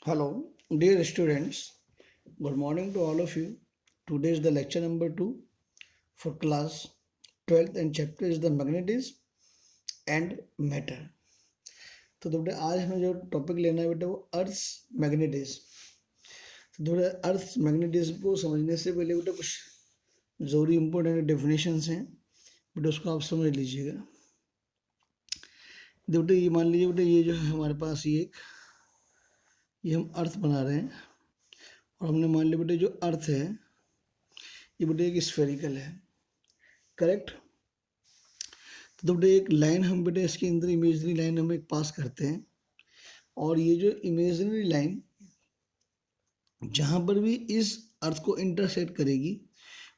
Hello, dear students. Good morning to all of you. Today is the lecture number 2 for class 12th and chapter is the magnetism and matter. तो बेटा आज हमें जो topic लेना है बेटा वो अर्थ मैग्नेटिज्म। तो थोड़ा अर्थ मैग्नेटिज्म को समझने से पहले बेटा कुछ ज़रूरी इंपॉर्टेंट डेफिनेशंस हैं, बेटा उसको आप समझ लीजिएगा। बेटा ये मान लीजिए बेटा ये जो है हमारे पास ये हम अर्थ बना रहे हैं और हमने मान लिया बेटा जो अर्थ है ये बेटा एक स्फेरिकल है, करेक्ट। तो बेटा एक लाइन हम बेटा इसके अंदर इमेजनरी लाइन हम एक पास करते हैं और ये जो इमेजनरी लाइन जहाँ पर भी इस अर्थ को इंटरसेक्ट करेगी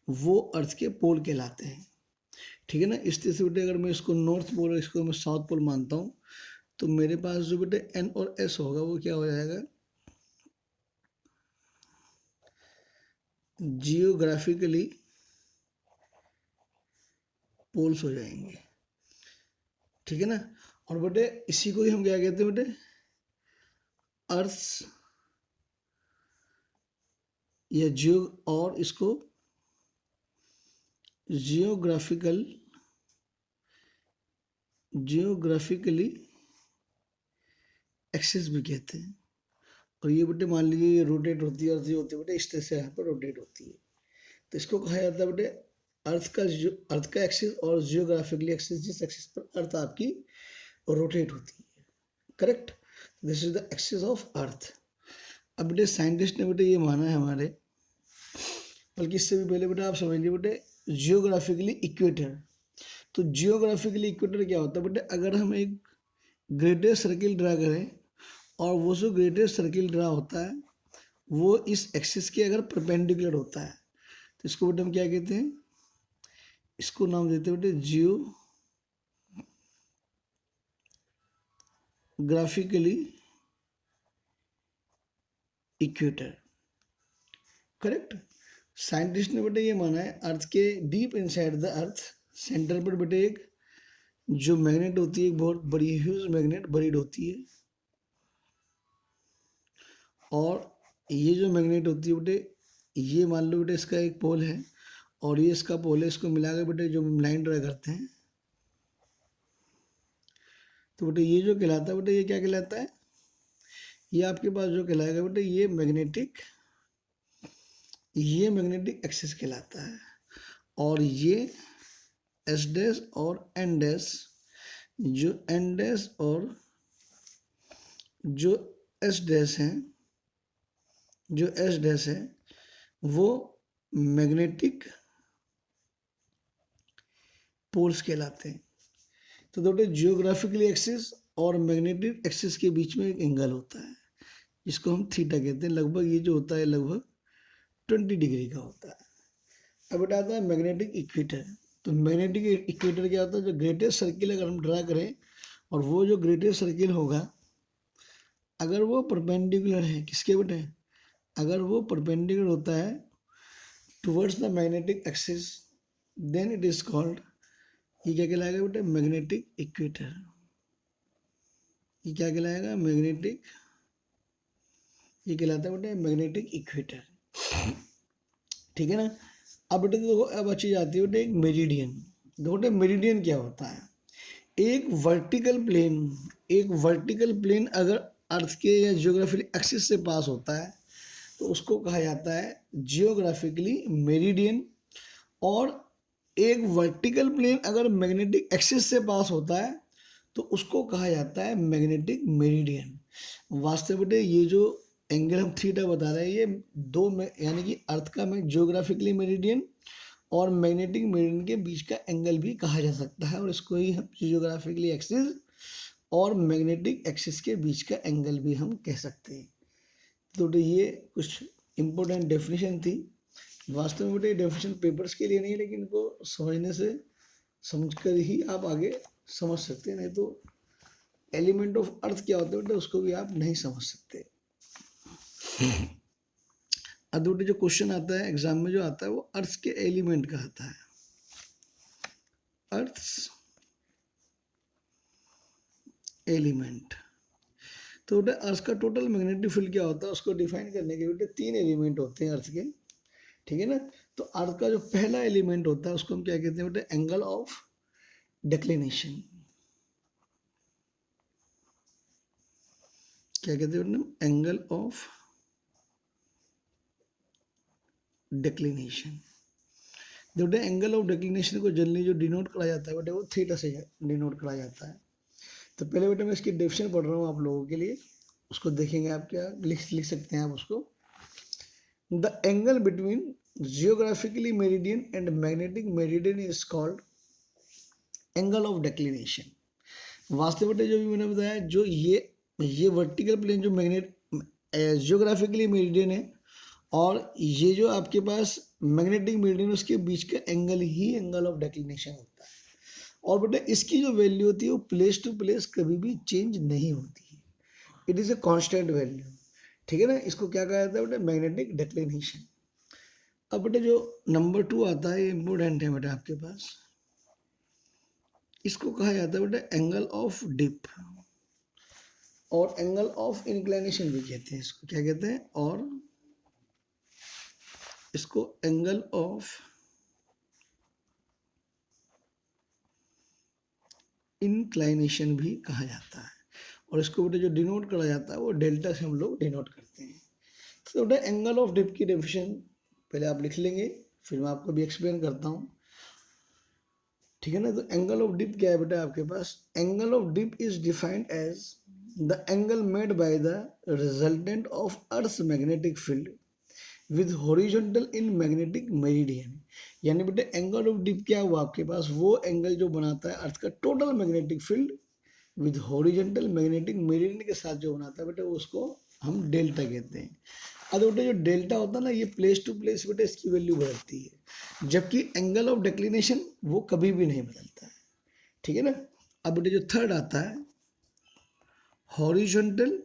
वो अर्थ के पोल कहलाते हैं, ठीक है ना। इस तरह से बेटे अगर मैं इसको नॉर्थ पोल और इसको मैं साउथ पोल मानता हूँ तो मेरे पास जो बेटे एन और एस होगा वो क्या हो जाएगा, जियोग्राफिकली पोल्स हो जाएंगे, ठीक है ना। और बेटे इसी को ही हम क्या कहते हैं बेटे, अर्थ या जियो और इसको जियोग्राफिकली एक्सिस भी कहते हैं। और ये बेटे मान लीजिए ये रोटेट होती है, अर्थ जो होती है बेटे इस तरह से यहाँ पर रोटेट होती है, तो इसको कहा जाता है बेटे अर्थ का एक्सिस और जियोग्राफिकली एक्सिस, जिस एक्सिस पर अर्थ आपकी रोटेट होती है, correct. This is the axis of earth. अब बेटे साइंटिस्ट ने बेटे ये माना है हमारे, बल्कि इससे भी पहले बेटा आप समझिए बेटे जियोग्राफिकली इक्वेटर। तो जियोग्राफिकली इक्वेटर क्या होता है बेटे, अगर हम एक ग्रेटेस्ट सर्किल ड्रा करें और वो जो ग्रेटेस्ट सर्किल ड्रा होता है वो इस एक्सिस के अगर परपेंडिकुलर होता है तो इसको बेटे हम क्या कहते हैं, इसको नाम देते हैं बेटे जियोग्राफिकली इक्वेटर, करेक्ट। साइंटिस्ट ने बेटे ये माना है अर्थ के deep inside the earth centre पर बेटे एक जो मैग्नेट होती है, एक बहुत बड़ी ह्यूज मैग्नेट बरीड होती है। और ये जो मैग्नेट होती है बेटे ये मान लो बेटे इसका एक पोल है और ये इसका पोल है, इसको मिलाकर बेटे जो लाइन ड्रा करते हैं तो बेटे ये जो कहलाता है बेटे ये क्या कहलाता है, ये आपके पास जो कहलाएगा बेटे ये मैग्नेटिक एक्सिस कहलाता है। और ये एस डैश और एन डैश, जो एन डैश और जो एस डैश है, जो एस डैश है वो मैग्नेटिक पोल्स कहलाते हैं। तो दोस्तों जियोग्राफिकली एक्सिस और मैग्नेटिक एक्सिस के बीच में एक एंगल होता है जिसको हम थीटा कहते हैं, लगभग ये जो होता है लगभग 20 डिग्री का होता है। अब बेटा आता है मैग्नेटिक इक्वेटर। तो मैग्नेटिक इक्वेटर क्या होता है, जो ग्रेटेस्ट सर्किल अगर हम ड्रा करें और वो जो ग्रेटेस्ट सर्किल होगा अगर वो परपेंडिकुलर है किसके बेटे, अगर वो परपेंडिकुलर होता है towards the magnetic axis then it is called, ये क्या कहलाएगा बेटे, मैग्नेटिक इक्वेटर। ये क्या कहलाएगा, ये कहलाता है बेटे मैग्नेटिक इक्वेटर, ठीक है ना। अब बेटे देखो अब अच्छी जाती है बेटे एक मेरिडियन। देखो बेटे मेरिडियन क्या होता है, एक वर्टिकल प्लेन अगर अर्थ के या जियोग्राफिकल एक्सिस से पास होता है तो उसको कहा जाता है जियोग्राफिकली मेरिडियन। और एक वर्टिकल प्लेन अगर मैग्नेटिक एक्सिस से पास होता है तो उसको कहा जाता है मैग्नेटिक मेरिडियन। वास्तव में ये जो एंगल हम थीटा बता रहे हैं ये दो में यानी कि अर्थ का में जियोग्राफिकली मेरिडियन और मैग्नेटिक मेरिडियन के बीच का एंगल भी कहा जा सकता है और इसको ही हम जियोग्राफिकली एक्सिस और मैग्नेटिक एक्सिस के बीच का एंगल भी हम कह सकते हैं। तो ये कुछ इम्पोर्टेंट डेफिनेशन थी। वास्तव में बेटे डेफिनेशन पेपर्स के लिए नहीं है, लेकिन इनको समझने से समझकर ही आप आगे समझ सकते हैं, नहीं तो एलिमेंट ऑफ अर्थ क्या होता है बेटे उसको भी आप नहीं समझ सकते। अब बेटे जो क्वेश्चन आता है एग्जाम में जो आता है वो अर्थ के एलिमेंट का आता है, अर्थ एलिमेंट। तो बेटा अर्थ का टोटल मैग्नेटिक फील्ड क्या होता है, उसको डिफाइन करने के बेटे 3 एलिमेंट होते हैं अर्थ के, ठीक है ना। तो अर्थ का जो पहला एलिमेंट होता है उसको हम क्या कहते हैं बेटे, एंगल ऑफ डिक्लिनेशन। क्या कहते हैं बेटे, एंगल ऑफ डिक्लिनेशन। बेटे एंगल ऑफ डिक्लिनेशन को जनरली जो डिनोट करा जाता है बेटे वो थीटा से डिनोट करा जाता है। तो पहले बेटे मैं इसकी डेफिनेशन पढ़ रहा हूँ आप लोगों के लिए, उसको देखेंगे आप, क्या लिख सकते हैं आप उसको। The angle between geographically meridian and magnetic meridian is called angle of declination. वास्तव में जो भी मैंने बताया, जो ये वर्टिकल प्लेन जो मैग्नेट जियोग्राफिकली मेरिडियन है और ये जो आपके पास मैग्नेटिक मेरिडियन है, उसके बीच का angle he angle of declination होता है। और बेटा इसकी जो वैल्यू होती है वो प्लेस टू प्लेस कभी भी चेंज नहीं होती है, it is a constant value, ठीक है ना। इसको क्या कहा जाता है बेटा, मैग्नेटिक डिक्लिनेशन। अब बेटा जो नंबर 2 आता है, ये इंपॉर्टेंट है बेटा आपके पास, इसको कहा जाता है बेटा एंगल ऑफ डिप और एंगल ऑफ इंक्लिनेशन भी कहते हैं इसको, क्या कहते हैं, और इसको एंगल ऑफ इंक्लाइनेशन भी कहा जाता है। और इसको बेटा जो डिनोट करा जाता है वो डेल्टा से हम लोग डिनोट करते हैं। तो बेटा एंगल ऑफ डिप की डेफिनेशन पहले आप लिख लेंगे, फिर मैं आपको भी एक्सप्लेन करता हूँ, ठीक है ना। तो एंगल ऑफ डिप क्या है बेटा आपके पास, angle of dip is defined as the angle made by the resultant of earth magnetic field with horizontal in magnetic meridian. यानी बेटे एंगल ऑफ डिप क्या हुआ आपके पास, वो एंगल जो बनाता है अर्थ का total magnetic field with horizontal magnetic meridian के साथ जो बनाता है बेटे, उसको हम डेल्टा कहते हैं। अब बेटे जो डेल्टा होता है ना, ये प्लेस टू प्लेस बेटे इसकी वैल्यू बदलती है, जबकि एंगल ऑफ डिक्लिनेशन वो कभी भी नहीं बदलता है, ठीक है ना। अब बेटे जो थर्ड आता है horizontal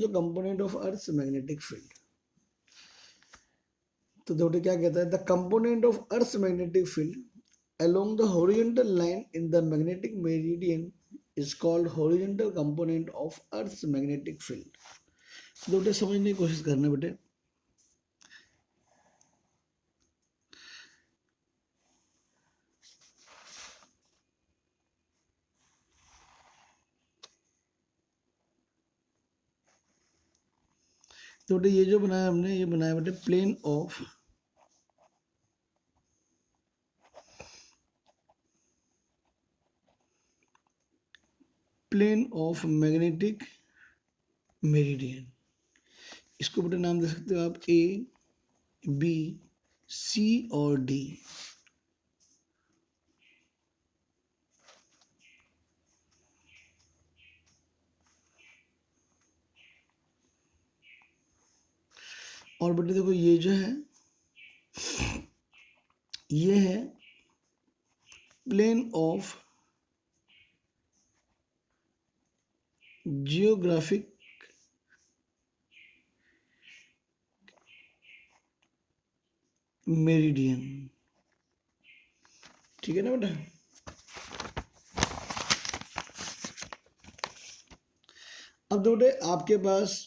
component of Earth's magnetic field। तो देखो क्या कहता है, the component of earth magnetic field along the horizontal line in the magnetic meridian is called horizontal component of Earth's magnetic field। तो बेटे समझने की कोशिश करना बेटे, तो बेटे ये जो बनाया हमने, ये बनाया बेटे प्लेन ऑफ मैग्नेटिक मेरिडियन। इसको बेटे नाम दे सकते हो आप ए, बी, सी और डी। और बेटे देखो ये जो है, ये है प्लेन ऑफ जियोग्राफिक मेरिडियन, ठीक है ना बेटा। अब तो बेटे आपके पास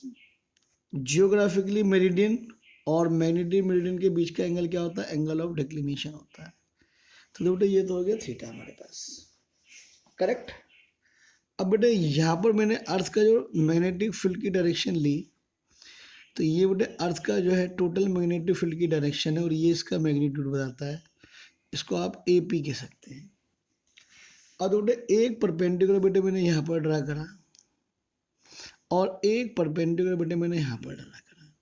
जियोग्राफिकली मेरिडियन और मैग्नेटिक मेरिडियन के बीच का एंगल क्या होता है, एंगल ऑफ डिक्लिनेशन होता है। तो बेटे ये तो हो गया थीटा हमारे पास, करेक्ट। अब बेटे यहाँ पर मैंने अर्थ का जो मैग्नेटिक फील्ड की डायरेक्शन ली, तो ये बेटे अर्थ का जो है टोटल मैग्नेटिक फील्ड की डायरेक्शन है और ये इसका मैग्नीट्यूड बताता है, इसको आप ए पी कह सकते हैं। अब बेटे एक परपेंडिकुलर बेटे मैंने यहाँ पर ड्रा करा और एक परपेंडिकुलर बेटे मैंने यहाँ पर ड्रा करा,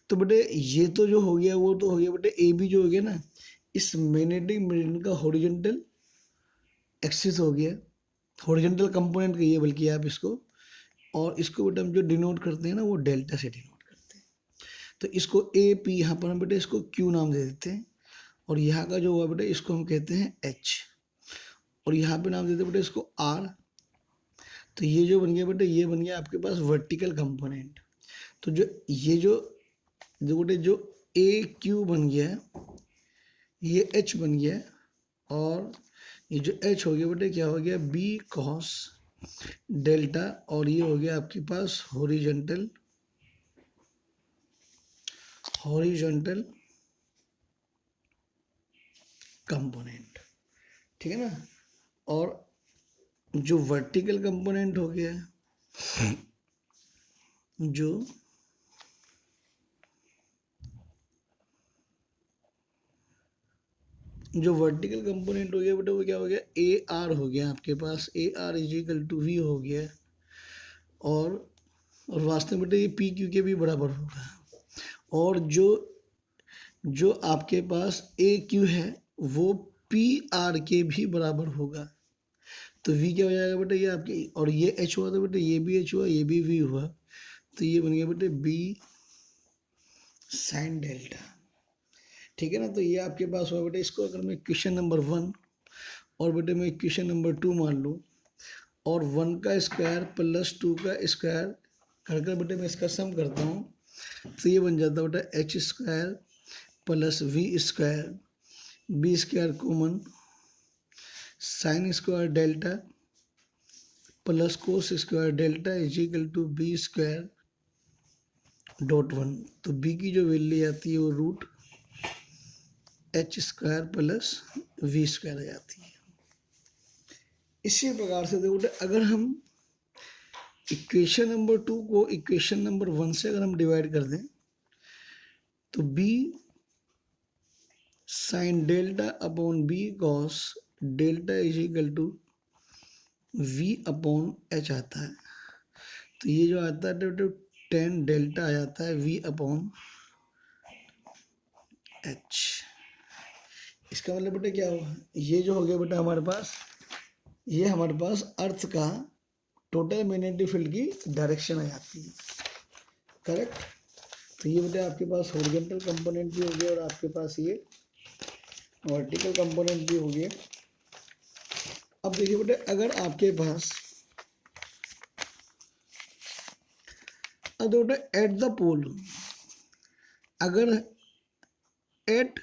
तो बेटे ये तो जो हो गया वो तो हो गया बेटे ए बी जो हो गया ना, इस मैग्नेटिक मेरिडियन का हॉरिजॉन्टल एक्सिस हो गया, हॉरिजॉन्टल कंपोनेंट कहिए बल्कि आप इसको, और इसको बेटा हम जो डिनोट करते हैं ना वो डेल्टा से डिनोट करते हैं। तो इसको ए पी यहाँ पर हम बेटे इसको क्यू नाम दे देते हैं, और यहाँ का जो हुआ बेटे इसको हम कहते हैं एच, और यहाँ पे नाम देते बेटे इसको आर। तो ये जो बन गया बेटे ये बन गया आपके पास वर्टिकल कंपोनेंट। तो जो ये जो बेटे जो ए क्यू बन गया है, ये एच बन गया है, और ये जो एच हो गया बेटे क्या हो गया बी कॉस डेल्टा, और ये हो गया आपके पास हॉरिजॉन्टल कंपोनेंट, ठीक है ना। और जो वर्टिकल कंपोनेंट हो गया, जो वर्टिकल कंपोनेंट हो गया बेटा वो क्या हो गया ए आर हो गया आपके पास, A R is equal to V हो गया, और वास्तव में बेटा ये पी क्यू के भी बराबर होगा, और जो आपके पास ए क्यू है वो पी आर के भी बराबर होगा। तो वी क्या हो जाएगा बेटा ये आपके, और ये एच हुआ तो बेटा ये भी एच हुआ, ये भी वी हुआ, तो ये बन गया बेटे बी साइन डेल्टा, ठीक है ना। तो ये आपके पास हुआ बेटे। इसको अगर मैं क्वेश्चन नंबर 1 और बेटे मैं क्वेश्चन नंबर 2 मान लूँ, और 1 का स्क्वायर प्लस 2 का स्क्वायर कर कर बेटे मैं इसका सम करता हूँ, तो ये बन जाता है बेटा H square plus V square, B square common, sine square delta plus cos square delta is equal to B square dot 1। तो बी की जो वैल्यू आती है वो root H square plus V square आ जाती है। इसी प्रकार से देखो अगर हम इक्वेशन नंबर 2 को इक्वेशन नंबर 1 से अगर हम डिवाइड कर दें, तो B sine delta upon B cos delta is equal to V upon H आता है। तो ये जो आता है तो 10 डेल्टा आ जाता है वी अपॉन एच। इसका मतलब बेटा क्या हुआ, ये जो हो गया बेटा हमारे पास, ये हमारे पास अर्थ का टोटल मैग्नेटिक फील्ड की डायरेक्शन आ जाती है, करेक्ट। तो ये बेटा आपके पास हॉरिजॉन्टल कंपोनेंट भी हो गया, और आपके पास ये वर्टिकल कंपोनेंट भी हो गया। अब देखिए बेटे अगर आपके पास एट द पोल, अगर एट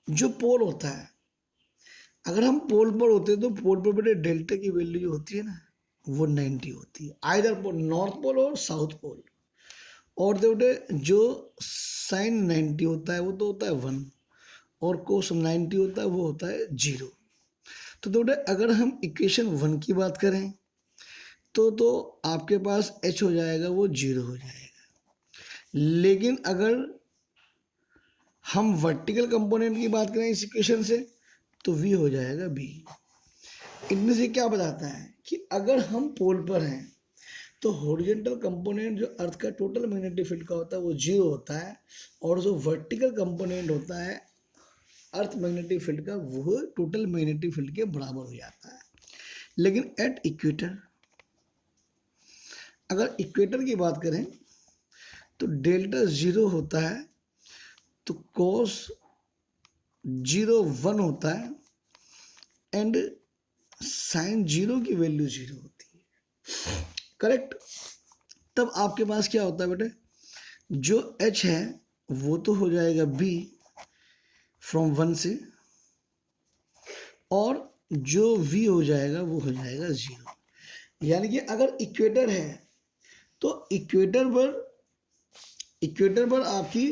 जो पोल होता है, अगर हम पोल पर होते हैं तो पोल पर बेटे डेल्टा की वैल्यू जो होती है ना वो 90 होती है, आइदर पोल नॉर्थ पोल और साउथ पोल। और बेटे जो साइन 90 होता है वो तो होता है 1, और कोस 90 होता है वो होता है 0। तो बेटे अगर हम इक्वेशन 1 की बात करें तो आपके पास h हो जाएगा वो 0 हो जाएगा। लेकिन अगर हम वर्टिकल कंपोनेंट की बात करें इस इक्वेशन से तो v हो जाएगा b। इनमें से क्या बताता है कि अगर हम पोल पर हैं तो हॉरिजॉन्टल कंपोनेंट जो अर्थ का टोटल मैग्नेटिक फील्ड का होता है वो 0 होता है, और जो वर्टिकल कंपोनेंट होता है अर्थ मैग्नेटिक फील्ड का वो टोटल मैग्नेटिक फील्ड के बराबर हो जाता है। लेकिन एट इक्वेटर, अगर इक्वेटर की बात करें तो डेल्टा 0 होता है, तो कॉस 0 1 होता है, एंड साइन 0 की वैल्यू 0 होती है, करेक्ट। तब आपके पास क्या होता है बेटे, जो h है वो तो हो जाएगा b फ्रॉम 1 से, और जो v हो जाएगा वो हो जाएगा 0। यानी कि अगर इक्वेटर है तो इक्वेटर पर आपकी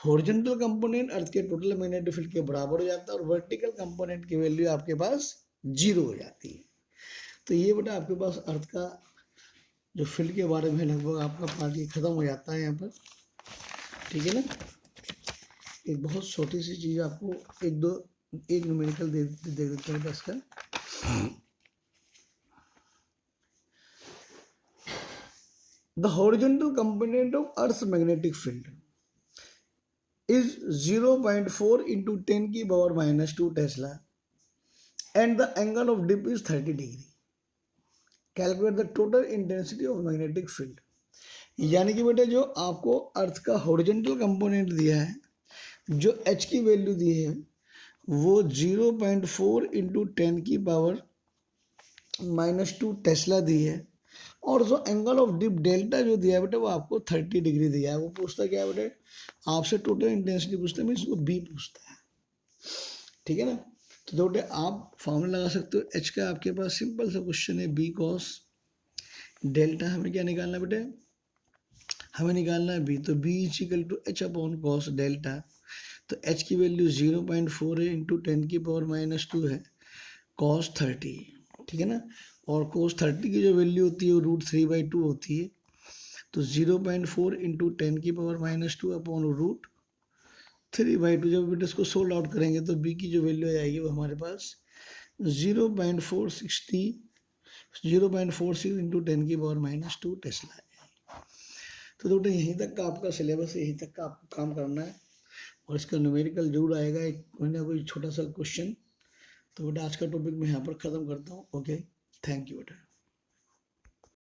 हॉरिजॉन्टल कंपोनेंट अर्थ के टोटल मैग्नेटिक फील्ड के बराबर हो जाता है, और वर्टिकल कंपोनेंट की वैल्यू आपके पास 0 हो जाती है। तो ये बेटा आपके पास अर्थ का जो फील्ड के बारे में लगभग आपका पार्ट ये खत्म हो जाता है यहाँ पर, ठीक है ना। एक बहुत छोटी सी चीज़ आपको एक न्यूमेरिकल दे देते हैं बस का। The horizontal component of Earth's magnetic field is 0.4 into 10 की power minus 2 Tesla, and the angle of dip is 30 degree. Calculate the total intensity of magnetic field. यानी कि बेटे जो आपको अर्थ का हॉरिजॉन्टल कंपोनेंट दिया है, जो एच की वैल्यू दी है वो 0.4 इंटू 10 की पावर -2 टेस्ला दी है, और जो एंगल ऑफ डिप डेल्टा जो दिया है बेटे वो आपको 30 डिग्री दिया है। वो पूछता क्या है बेटे, आपसे टोटल इंटेंसिटी पूछता है, मीन्स वो बी पूछता है, ठीक है ना। तो बेटे आप फॉर्मूला लगा सकते हो एच का, आपके पास सिंपल सा क्वेश्चन है बी कॉस डेल्टा, हमें क्या निकालना है बेटे, हमें निकालना है बी, तो B is equal to H upon cos delta. तो एच की वैल्यू 0.4 है इंटू 10 की पावर -2 है कॉस 30, ठीक है ना। और cos 30 की जो वैल्यू होती है वो √3/2 होती है। तो 0.4 इंटू 10 की पावर -2 अपॉन √3/2, जब बेटे इसको सोल्व आउट करेंगे तो बी की जो वैल्यू आएगी वो हमारे पास 0.46 इंटू 10 की पावर -2 टेस्ला है। तो बेटे यहीं तक का आपका सिलेबस, यहीं तक का आपको काम करना है, और इसका न्यूमेरिकल जरूर आएगा एक कोई ना कोई छोटा सा क्वेश्चन। तो बेटा आज का टॉपिक मैं यहाँ पर ख़त्म करता हूँ। ओके, थैंक यू बेटा।